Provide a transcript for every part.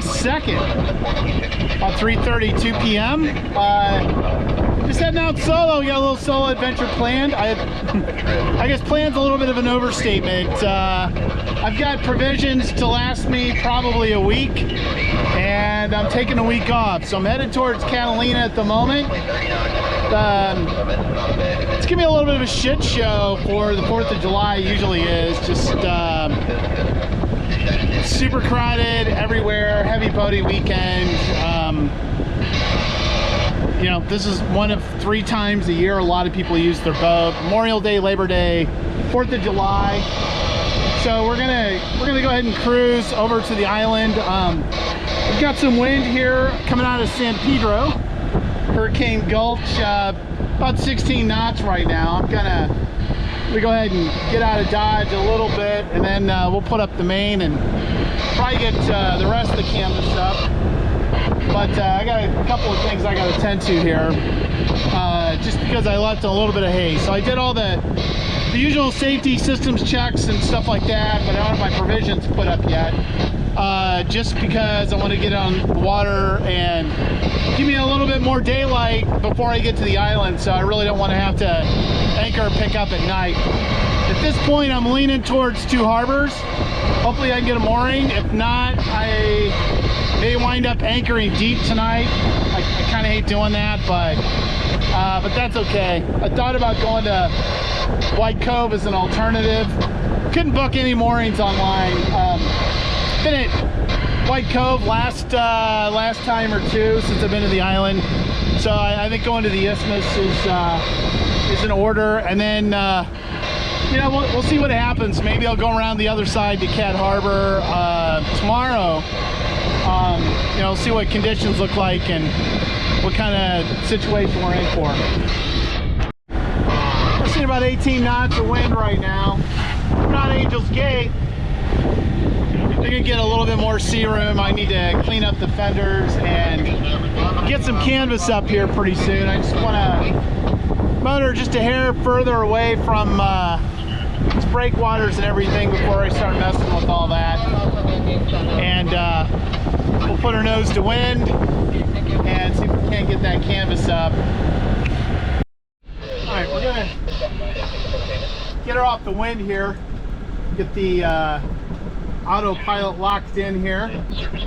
2nd, about 3:32 p.m. Just heading out solo. We got a little solo adventure planned. I guess plan's a little bit of an overstatement. I've got provisions to last me probably a week, and I'm taking a week off. So I'm headed towards Catalina at the moment. It's gonna be a little bit of a shit show for the 4th of July. Usually is just super crowded everywhere, heavy boating weekend. You know, this is one of 3 times a year a lot of people use their boat. Memorial Day, Labor Day, 4th of July. So we're gonna go ahead and cruise over to the island. We've got some wind here coming out of San Pedro, Hurricane Gulch, about 16 knots right now. I'm gonna go ahead and get out of Dodge a little bit, and then we'll put up the main and probably get the rest of the canvas up. But I got a couple of things I got to attend to here, just because I left a little bit of haze. So I did all the usual safety systems checks and stuff like that, but I don't have my provisions put up yet. Just because I want to get on the water and give me a little bit more daylight before I get to the island, so I really don't want to have to anchor and pick up at night. At this point, I'm leaning towards 2 harbors. Hopefully I can get a mooring. If not, I may wind up anchoring deep tonight. I kind of hate doing that, but that's okay. I thought about going to White Cove as an alternative. Couldn't book any moorings online. Been at White Cove last time or 2 since I've been to the island, so I think going to the Isthmus is in order. And then you know, we'll see what happens. Maybe I'll go around the other side to Cat Harbor tomorrow. You know, see what conditions look like and what kind of situation we're in for. We're seeing about 18 knots of wind right now. We're not Angel's Gate. I can get a little bit more sea room. I need to clean up the fenders and get some canvas up here pretty soon. I just want to motor just a hair further away from its breakwaters and everything before I start messing with all that. And we'll put our nose to wind and see if we can't get that canvas up. All right, we're gonna get her off the wind here. Get the autopilot locked in here,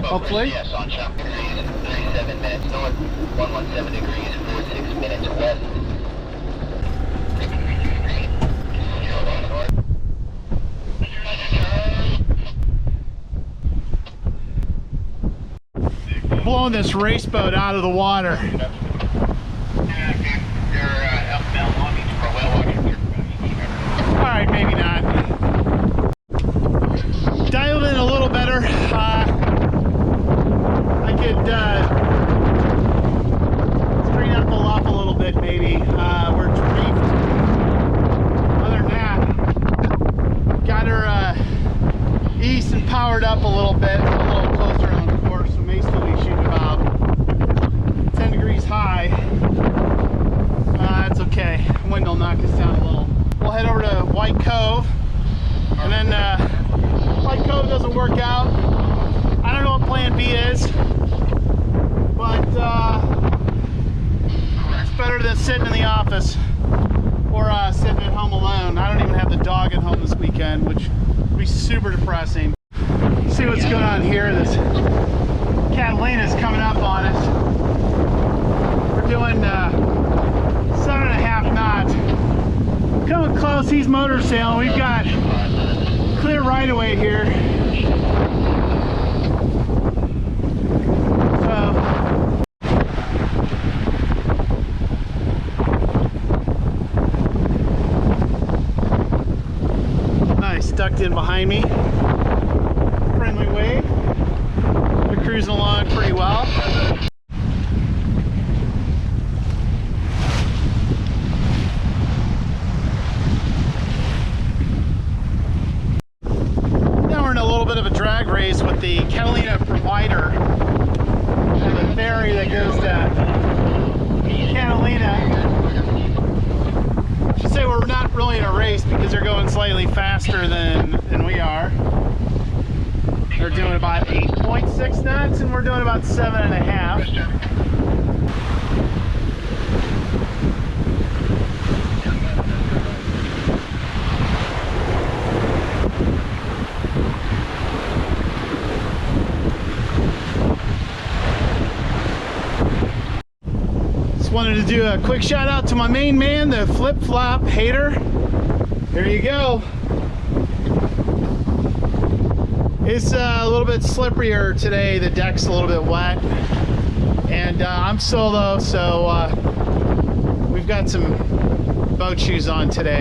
hopefully. Yes, on chop 37 minutes north, 117 degrees, 46 minutes west. Blowing this race boat out of the water. Alright, maybe not. Dialed in a little better. I could straighten up the luff a little bit, maybe. We're reefed. Other than that, got her east and powered up a little bit, a little closer on course, so may still be shooting about 10 degrees high. That's okay. Wind will knock us down a little. We'll head over to White Cove, and then White Cove doesn't work out. I don't know what plan B is, but it's better than sitting in the office or sitting at home alone. I don't even have the dog at home this weekend, which would be super depressing. See what's going on here. This Catalina's coming up on us. We're doing 7.5 knots. Coming close, he's motor sailing. We've got clear right away here. So nice, ducked in behind me. Friendly wave. We're cruising along pretty well. Bit of a drag race with the Catalina provider and the ferry that goes to Catalina. I should say we're not really in a race because they're going slightly faster than we are. They're doing about 8.6 knots, and we're doing about 7.5. Wanted to do a quick shout out to my main man, the flip flop hater. There you go. It's a little bit slipperier today. The deck's a little bit wet, and I'm solo, so we've got some boat shoes on today.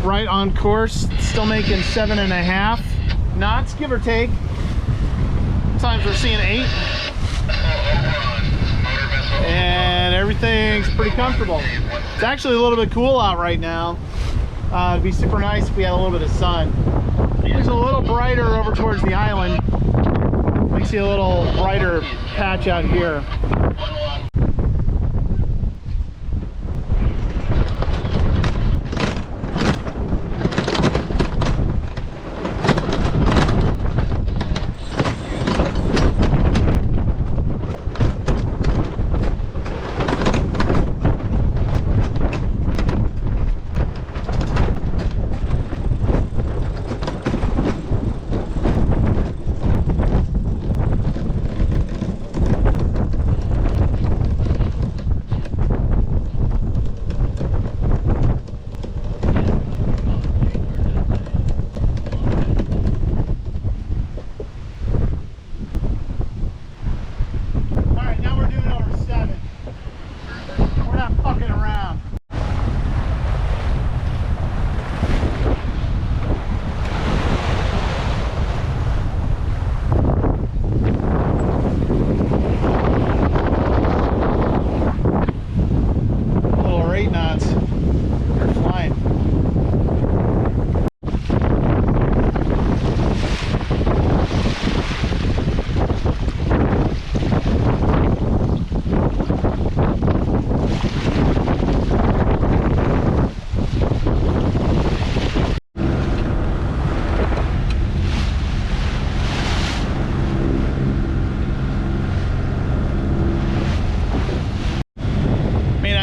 Right on course, still making 7.5 knots, give or take. Sometimes we're seeing 8. And everything's pretty comfortable. It's actually a little bit cool out right now. It'd be super nice if we had a little bit of sun. It's a little brighter over towards the island. I see a little brighter patch out here.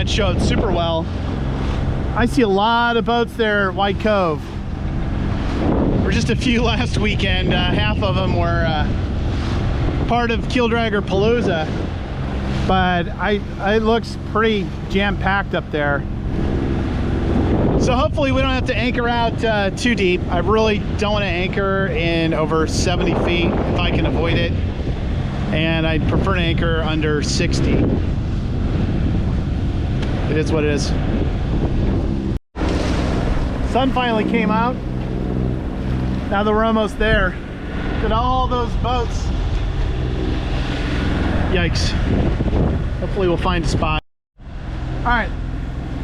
Showed super well. I see a lot of boats there at White Cove. There were just a few last weekend. Half of them were part of Keeldragger Palooza, but it looks pretty jam-packed up there. So hopefully we don't have to anchor out too deep. I really don't want to anchor in over 70 feet if I can avoid it, and I'd prefer to anchor under 60. It is what it is. Sun finally came out. Now that we're almost there. Look at all those boats. Yikes. Hopefully we'll find a spot. All right,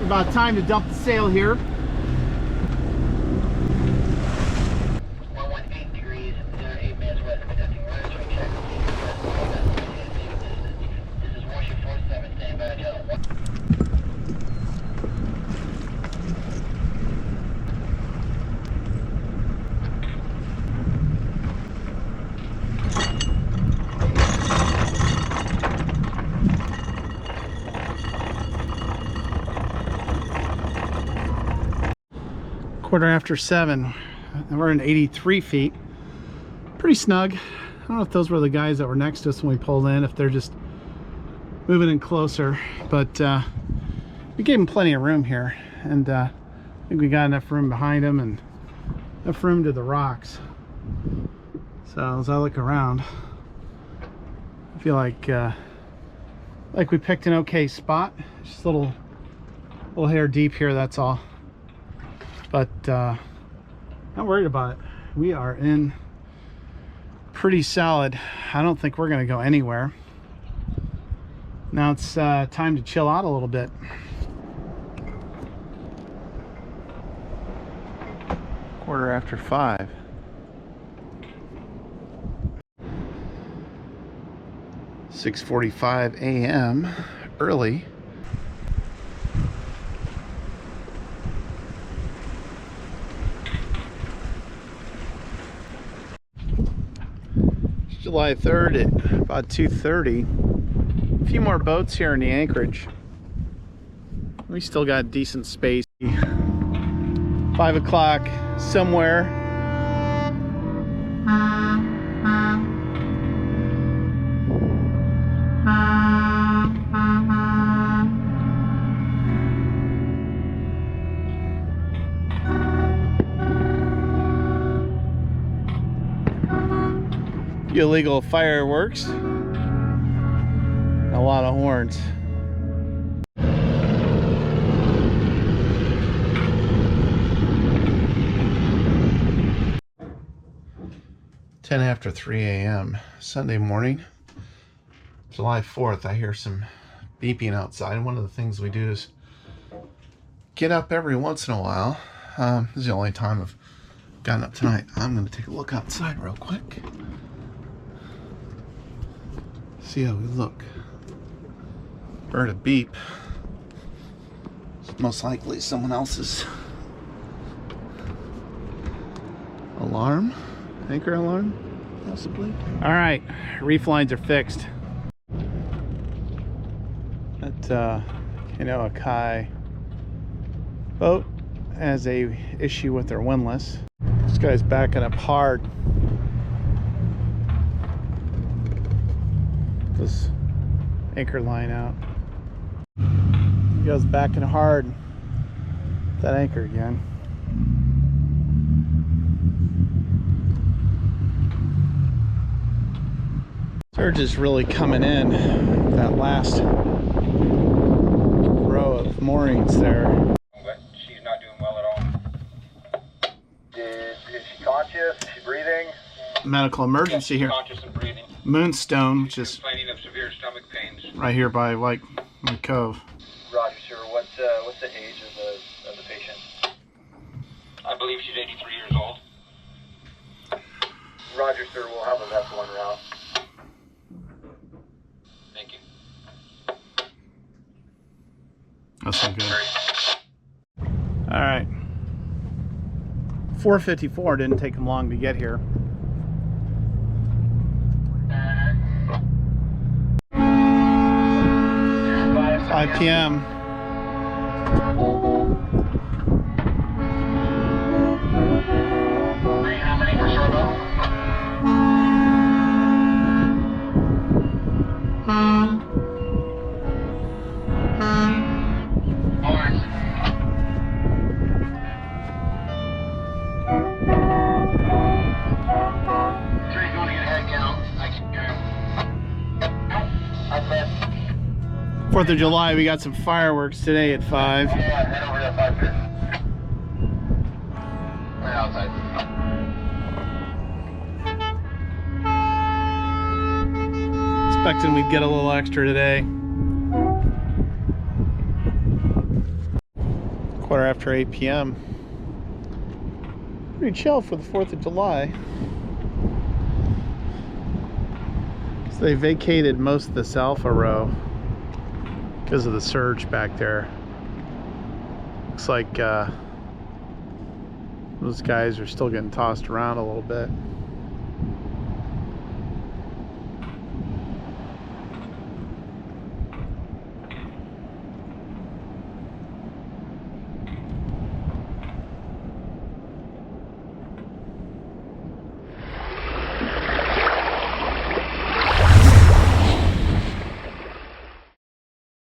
about time to dump the sail here. 118 degrees, 08 minutes west, conducting rudder swing check. This is Warship 47, stand by, 7:15. We're in 83 feet. Pretty snug. I don't know if those were the guys that were next to us when we pulled in, if they're just moving in closer, but we gave them plenty of room here, and I think we got enough room behind them and enough room to the rocks. So as I look around, I feel like we picked an okay spot. Just a little hair deep here, that's all. But not worried about it. We are in pretty solid. I don't think we're gonna go anywhere. Now it's time to chill out a little bit. Quarter after 5. (6:45 a.m.) early. July 3rd at about 2:30. A few more boats here in the anchorage. We still got decent space. 5 o'clock somewhere. Illegal fireworks. A lot of horns. Ten after 3 a.m. Sunday morning, July 4th. I hear some beeping outside. One of the things we do is get up every once in a while. This is the only time I've gotten up tonight. I'm going to take a look outside real quick. See how we look. Heard a beep. It's most likely someone else's alarm. Anchor alarm, possibly. All right, reef lines are fixed. That a Kai boat has a issue with their windlass. This guy's backing up hard. This anchor line out. He goes backing hard. That anchor again. Surge is really coming in. That last row of moorings there. But she's not doing well at all. Is she conscious? Is she breathing? Medical emergency here. Conscious and breathing. Moonstone, which is Complaining of severe stomach pains. right here by White Cove. Roger, sir. What's the age of the patient? I believe she's 83 years old. Roger, sir. We'll have a vessel en route. Thank you. That's not good. All right. 4:54. Didn't take them long to get here. 5 p.m. Fourth of July, we got some fireworks today at 5. Head over to 5 here. Right outside. Expecting we'd get a little extra today. 8:15 p.m. Pretty chill for the 4th of July. So they vacated most of this alpha row because of the surge back there. Looks like those guys are still getting tossed around a little bit.